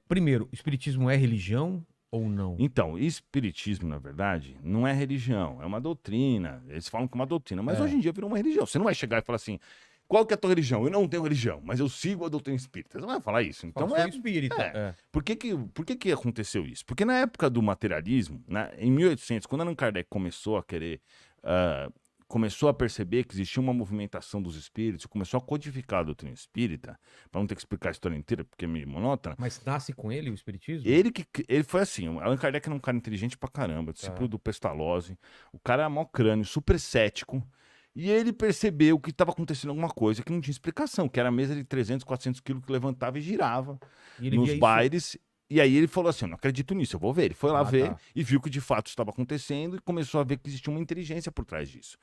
Primeiro, espiritismo é religião ou não? Então, espiritismo, na verdade, não é religião, é uma doutrina. Eles falam que é uma doutrina, mas hoje em dia virou uma religião. Você não vai chegar e falar assim, qual que é a tua religião? Eu não tenho religião, mas eu sigo a doutrina espírita. Você não vai falar isso. Então, Sou espírita. Por que aconteceu isso? Porque na época do materialismo, né, em 1800, quando Allan Kardec começou a querer... começou a perceber que existia uma movimentação dos espíritos, começou a codificar a doutrina espírita, para não ter que explicar a história inteira, porque é meio monótona. Mas nasce com ele o espiritismo? Ele foi assim, o Allan Kardec era um cara inteligente pra caramba, discípulo do Pestalozzi, o cara era mó crânio, super cético, e ele percebeu que estava acontecendo alguma coisa que não tinha explicação, que era a mesa de 300, 400 quilos que levantava e girava E ele nos via isso. bailes. E aí ele falou assim, eu não acredito nisso, eu vou ver. Ele foi lá ver Tá. e viu que de fato estava acontecendo e começou a ver que existia uma inteligência por trás disso.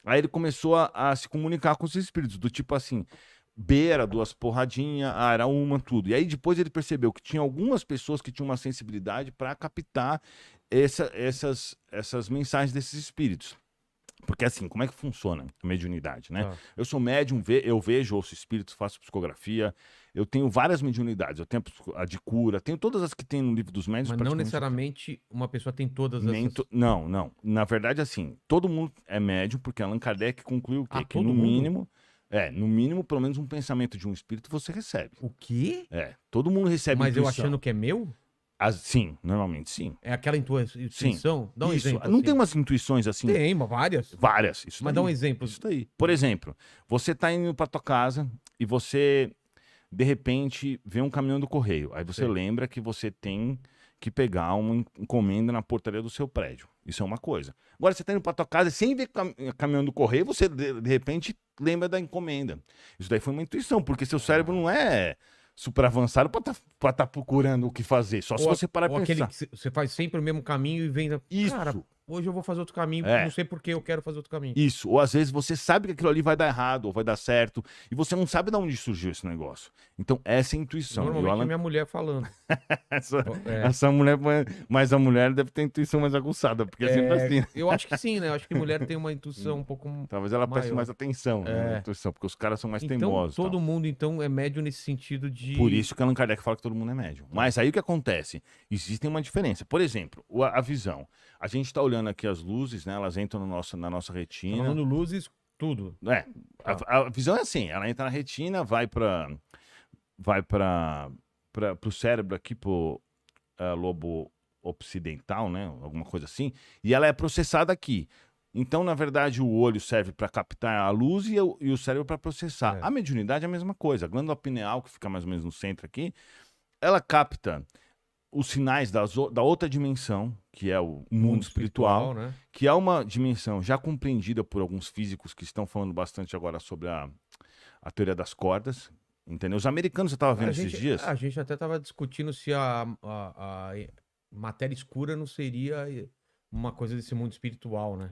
Aí ele começou a se comunicar com os espíritos, do tipo assim, B era 2 porradinhas, A era uma, tudo. E aí depois ele percebeu que tinha algumas pessoas que tinham uma sensibilidade para captar essas mensagens desses espíritos. Porque assim, como é que funciona a mediunidade, né? Tá. Eu sou médium, eu vejo, ouço espíritos, faço psicografia, eu tenho várias mediunidades, eu tenho a de cura, tenho todas as que tem no livro dos médiuns. Mas não necessariamente uma pessoa tem todas essas... Não. Na verdade, assim, todo mundo é médium, porque Allan Kardec concluiu o quê? Que todo no mundo? mínimo, pelo menos um pensamento de um espírito você recebe. O quê? Todo mundo recebe Mas eu intuição. achando que é meu? Sim, normalmente sim. É aquela intuição? Dá um Isso. exemplo. Não assim. tem umas intuições assim? Tem, várias. Várias. Isso Mas daí. dá um exemplo. Isso daí. Por exemplo, você tá indo pra tua casa e você, de repente, vê um caminhão do correio. Aí você Sim. lembra que você tem que pegar uma encomenda na portaria do seu prédio. Isso é uma coisa. Agora, você tá indo pra tua casa sem ver caminhão do correio, você, de repente, lembra da encomenda. Isso daí foi uma intuição, porque seu cérebro não é super avançado pra tá procurando o que fazer. Só se você parar ou pra aquele pensar. que você faz sempre o mesmo caminho e vem... Isso. Cara, hoje eu vou fazer outro caminho, É. não sei por que eu quero fazer outro caminho. Isso, ou às vezes você sabe que aquilo ali vai dar errado, ou vai dar certo, e você não sabe de onde surgiu esse negócio. Então, essa é a intuição. Normalmente é minha mulher falando. Essa mulher, mas a mulher deve ter intuição mais aguçada, porque é sempre assim. Eu acho que sim, né? Eu acho que mulher tem uma intuição um pouco Talvez ela preste maior. mais atenção, né, na intuição, porque os caras são mais Então, teimosos. todo Tal. mundo, então, é médio nesse sentido de... Por isso que Allan Kardec fala que todo mundo é médium. Mas aí o que acontece? Existe uma diferença. Por exemplo, a visão. A gente está olhando aqui as luzes, né? Elas entram na nossa Tá retina. falando luzes, tudo. A visão é assim, ela entra na retina, vai para o cérebro aqui, pro lobo occidental, né? Alguma coisa assim, e ela é processada aqui. Então, na verdade, o olho serve para captar a luz e o cérebro para processar. A mediunidade é a mesma coisa. A glândula pineal, que fica mais ou menos no centro aqui, ela capta os sinais da outra dimensão, que é o mundo espiritual, né? que é uma dimensão já compreendida por alguns físicos que estão falando bastante agora sobre a teoria das cordas, entendeu? Os americanos, eu estava vendo esses dias... A gente até estava discutindo se a matéria escura não seria uma coisa desse mundo espiritual, né?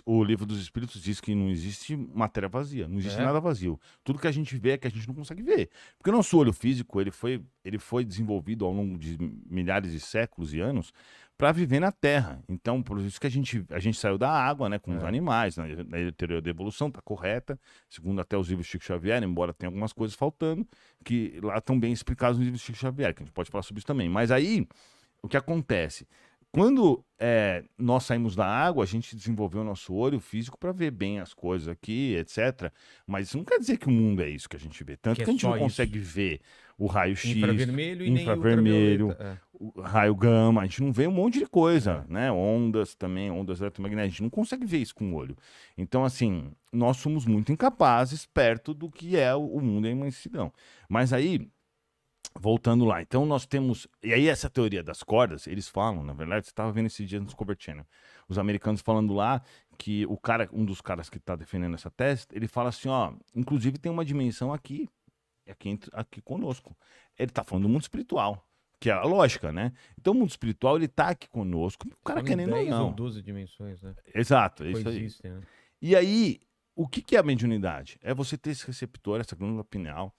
O livro dos espíritos diz que não existe matéria vazia, não existe nada vazio. Tudo que a gente vê é que a gente não consegue ver. Porque o nosso olho físico, ele foi desenvolvido ao longo de milhares de séculos e anos para viver na Terra. Então, por isso que a gente saiu da água, né, com os animais, né, na teoria da evolução está correta, segundo até os livros de Chico Xavier, embora tenha algumas coisas faltando, que lá estão bem explicados nos livros de Chico Xavier, que a gente pode falar sobre isso também. Mas aí, o que acontece? Quando nós saímos da água, a gente desenvolveu o nosso olho físico para ver bem as coisas aqui, etc. Mas isso não quer dizer que o mundo é isso que a gente vê. Tanto que a gente não consegue ver o raio-x, infravermelho e infravermelho, nem ultravioleta. o raio gama, a gente não vê um monte de coisa, né? Ondas também, ondas eletromagnéticas, a gente não consegue ver isso com o olho. Então, assim, nós somos muito incapazes perto do que é o mundo em imensidão. Mas aí... Voltando lá, então nós temos... E aí essa teoria das cordas, eles falam, na verdade, você estava vendo esse dia no Discovery Channel, os americanos falando lá que um dos caras que está defendendo essa tese, ele fala assim, ó, inclusive tem uma dimensão aqui conosco. Ele está falando do mundo espiritual, que é a lógica, né? Então o mundo espiritual, ele está aqui conosco, o cara querendo ou 10 não. ou 12 dimensões, né? Exato, é isso aí. Coexistem, né? E aí, o que é a mediunidade? É você ter esse receptor, essa glândula pineal,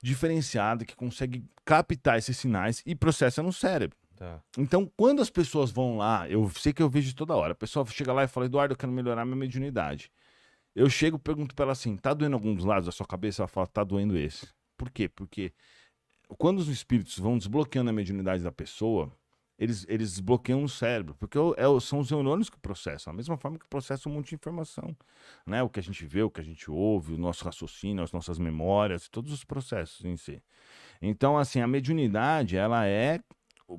diferenciado, que consegue captar esses sinais e processa no cérebro. Tá. Então, quando as pessoas vão lá, eu sei que eu vejo toda hora, a pessoa chega lá e fala, Eduardo, eu quero melhorar minha mediunidade. Eu chego e pergunto pra ela assim, tá doendo algum dos lados da sua cabeça? Ela fala, tá doendo esse. Por quê? Porque quando os espíritos vão desbloqueando a mediunidade da pessoa, eles desbloqueiam o cérebro, porque são os neurônios que processam, a mesma forma que processam um monte de informação, né? O que a gente vê, o que a gente ouve, o nosso raciocínio, as nossas memórias, todos os processos em si. Então, assim, a mediunidade, ela é,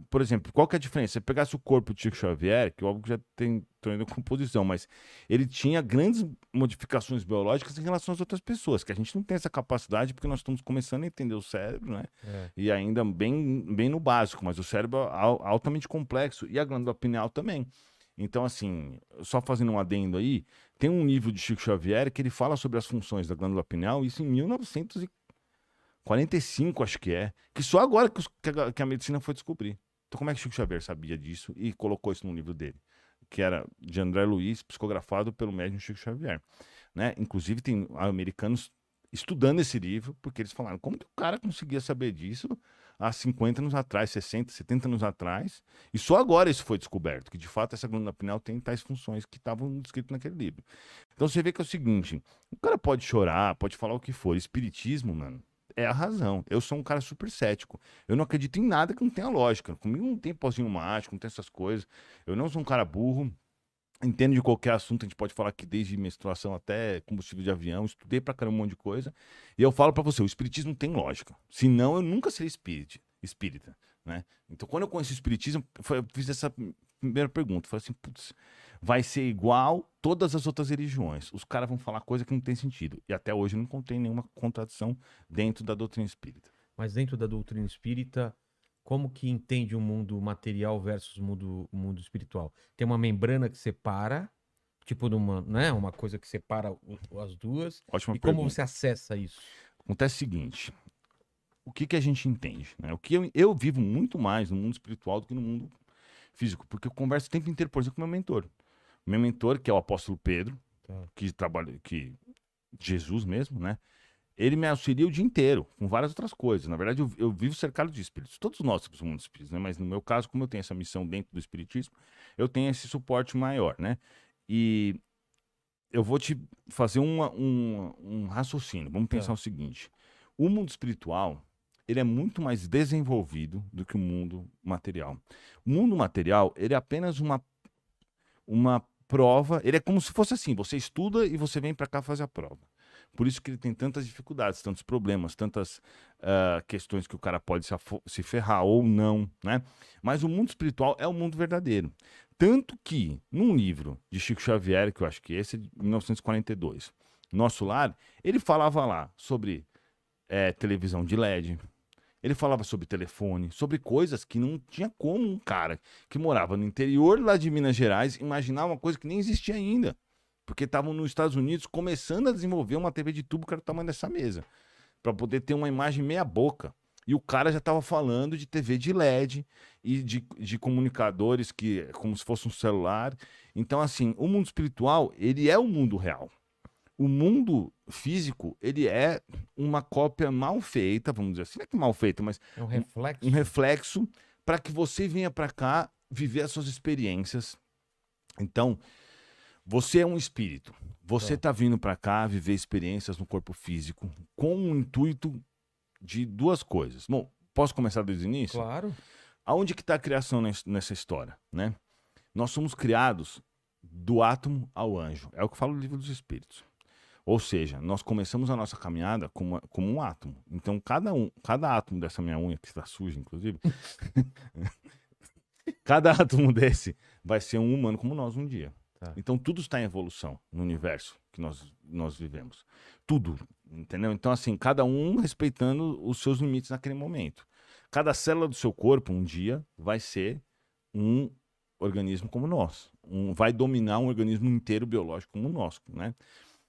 por exemplo, qual que é a diferença? Se você pegasse o corpo de Chico Xavier, que óbvio que já tem ainda composição, mas ele tinha grandes modificações biológicas em relação às outras pessoas, que a gente não tem essa capacidade porque nós estamos começando a entender o cérebro, né? E ainda bem no básico, mas o cérebro é altamente complexo e a glândula pineal também. Então, assim, só fazendo um adendo aí, tem um livro de Chico Xavier que ele fala sobre as funções da glândula pineal, isso em 1945, acho que só agora que a medicina foi descobrir. Então, como é que Chico Xavier sabia disso e colocou isso no livro dele? Que era de André Luiz, psicografado pelo médium Chico Xavier. Né? Inclusive, tem americanos estudando esse livro, porque eles falaram, como que o cara conseguia saber disso há 50 anos atrás, 60, 70 anos atrás, e só agora isso foi descoberto, que de fato essa glândula pineal tem tais funções que estavam descritas naquele livro. Então você vê que é o seguinte, o cara pode chorar, pode falar o que for, espiritismo, mano, é a razão. Eu sou um cara super cético. Eu não acredito em nada que não tenha lógica. Comigo não tem pozinho mágico, não tem essas coisas. Eu não sou um cara burro. Entendo de qualquer assunto, a gente pode falar aqui desde menstruação até combustível de avião. Estudei pra caramba um monte de coisa. E eu falo pra você, o espiritismo tem lógica. Senão eu nunca seria espírita, né? Então quando eu conheci o espiritismo, eu fiz essa primeira pergunta. Falei assim, putz, vai ser igual todas as outras religiões. Os caras vão falar coisa que não tem sentido. E até hoje eu não encontrei nenhuma contradição dentro da doutrina espírita. Mas dentro da doutrina espírita, como que entende o mundo material versus o mundo espiritual? Tem uma membrana que separa, tipo numa, né, uma coisa que separa as duas. Ótima E como pergunta. você acessa isso? Acontece o seguinte, o que a gente entende? Né? O que eu vivo muito mais no mundo espiritual do que no mundo físico, porque eu converso o tempo inteiro, por exemplo, com o meu mentor. O meu mentor, que é o apóstolo Pedro, que trabalha, Jesus mesmo, né? Ele me auxilia o dia inteiro, com várias outras coisas. Na verdade, eu vivo cercado de espíritos. Todos nós somos um mundo espírita, né? Mas no meu caso, como eu tenho essa missão dentro do espiritismo, eu tenho esse suporte maior, né? E eu vou te fazer um raciocínio. Vamos pensar o seguinte. O mundo espiritual, ele é muito mais desenvolvido do que o mundo material. O mundo material, ele é apenas uma prova. Ele é como se fosse assim, você estuda e você vem para cá fazer a prova. Por isso que ele tem tantas dificuldades, tantos problemas, tantas questões que o cara pode se ferrar ou não, né? Mas o mundo espiritual é o mundo verdadeiro. Tanto que, num livro de Chico Xavier, que eu acho que esse é de 1942, Nosso Lar, ele falava lá sobre televisão de LED, ele falava sobre telefone, sobre coisas que não tinha como um cara que morava no interior lá de Minas Gerais imaginar uma coisa que nem existia ainda. Porque estavam nos Estados Unidos começando a desenvolver uma TV de tubo que era o tamanho dessa mesa, para poder ter uma imagem meia boca. E o cara já estava falando de TV de LED e de comunicadores que como se fosse um celular. Então, assim, o mundo espiritual, ele é o mundo real. O mundo físico, ele é uma cópia mal feita, vamos dizer assim, não é que mal feita, mas É um reflexo. um reflexo para que você venha para cá viver as suas experiências. Então, você é um espírito. Você está vindo para cá viver experiências no corpo físico com o intuito de duas coisas. Bom, posso começar desde o início? Claro. Aonde que está a criação nessa história, né? Nós somos criados do átomo ao anjo. É o que fala o livro dos Espíritos. Ou seja, nós começamos a nossa caminhada como um átomo. Então, cada átomo dessa minha unha, que está suja, inclusive, cada átomo desse vai ser um humano como nós um dia. Tá. Então, tudo está em evolução no universo que nós vivemos. Tudo, entendeu? Então, assim, cada um respeitando os seus limites naquele momento. Cada célula do seu corpo, um dia, vai ser um organismo como nós. Vai dominar um organismo inteiro biológico como o nosso, né?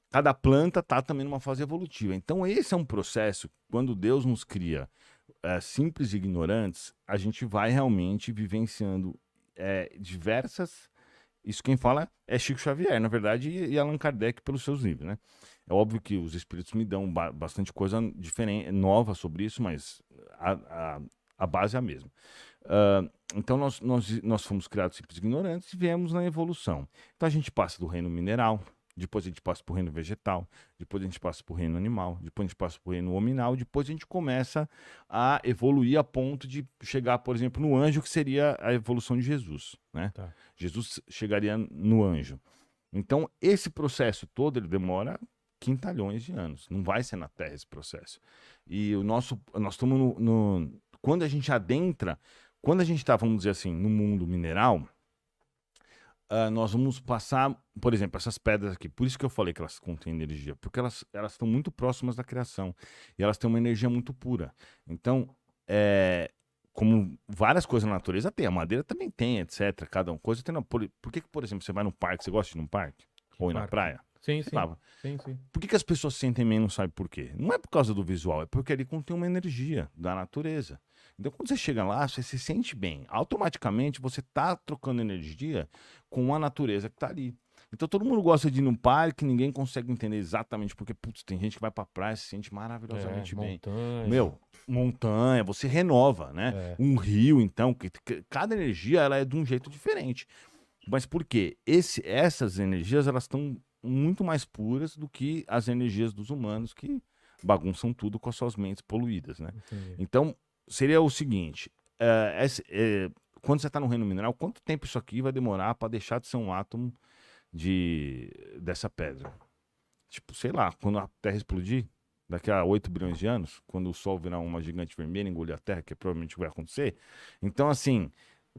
Cada planta está também numa fase evolutiva. Então, esse é um processo, quando Deus nos cria simples e ignorantes, a gente vai realmente vivenciando diversas... Isso quem fala é Chico Xavier, na verdade, e Allan Kardec pelos seus livros, né? É óbvio que os espíritos me dão bastante coisa diferente, nova sobre isso, mas a base é a mesma. Então, nós fomos criados simples e ignorantes e viemos na evolução. Então, a gente passa do reino mineral, depois a gente passa pro reino vegetal, depois a gente passa pro reino animal, depois a gente passa pro reino hominal, depois a gente começa a evoluir a ponto de chegar, por exemplo, no anjo, que seria a evolução de Jesus, né? Tá. Jesus chegaria no anjo. Então, esse processo todo, ele demora quintalhões de anos. Não vai ser na Terra esse processo. E nós estamos quando a gente adentra, quando a gente está, vamos dizer assim, no mundo mineral, nós vamos passar, por exemplo, essas pedras aqui. Por isso que eu falei que elas contêm energia, porque elas estão muito próximas da criação e elas têm uma energia muito pura. Então, como várias coisas na natureza tem, a madeira também tem, etc. Cada coisa tem. Por que, por exemplo, você vai num parque, você gosta de ir num parque? Ou ir na praia? Sim, Sei sim. lá. Sim. Por que as pessoas se sentem bem, não sabe por quê? Não é por causa do visual, é porque ali contém uma energia da natureza. Então, quando você chega lá, você se sente bem. Automaticamente, você está trocando energia com a natureza que está ali. Então, todo mundo gosta de ir num parque, ninguém consegue entender exatamente porque, putz, tem gente que vai pra praia e se sente maravilhosamente bem. Montanha. Montanha, você renova, né? Um rio, então, cada energia ela é de um jeito diferente. Mas por quê? Essas energias, elas estão muito mais puras do que as energias dos humanos que bagunçam tudo com as suas mentes poluídas, né? Entendi. Então, seria o seguinte, quando você está no reino mineral, quanto tempo isso aqui vai demorar para deixar de ser um átomo dessa pedra? Tipo, sei lá, quando a Terra explodir, daqui a 8 bilhões de anos, quando o Sol virar uma gigante vermelha e engolir a Terra, que provavelmente vai acontecer. Então, assim,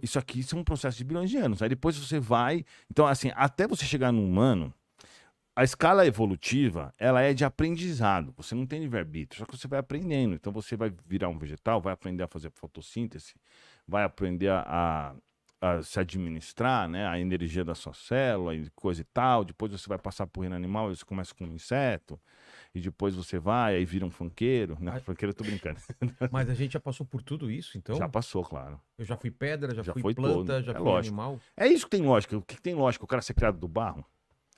isso aqui é um processo de bilhões de anos. Aí depois você vai... Então, assim, até você chegar no humano, a escala evolutiva, ela é de aprendizado. Você não tem livre-arbítrio, só que você vai aprendendo. Então, você vai virar um vegetal, vai aprender a fazer fotossíntese, vai aprender a se administrar, né? A energia da sua célula e coisa e tal. Depois você vai passar por reino animal, você começa com um inseto. E depois você vai, aí vira um funkeiro. Não, funkeiro eu tô brincando. Mas a gente já passou por tudo isso, então? Já passou, claro. Eu já fui pedra, já fui foi planta, todo. já É fui lógico. animal. É isso que tem lógica. O que tem lógica? O cara ser criado do barro?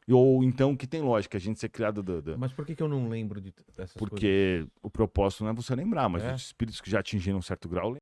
Ou então o que tem lógica? A gente ser criado Mas por que eu não lembro dessas coisas? Porque o propósito não é você lembrar, mas É? os espíritos que já atingiram um certo grau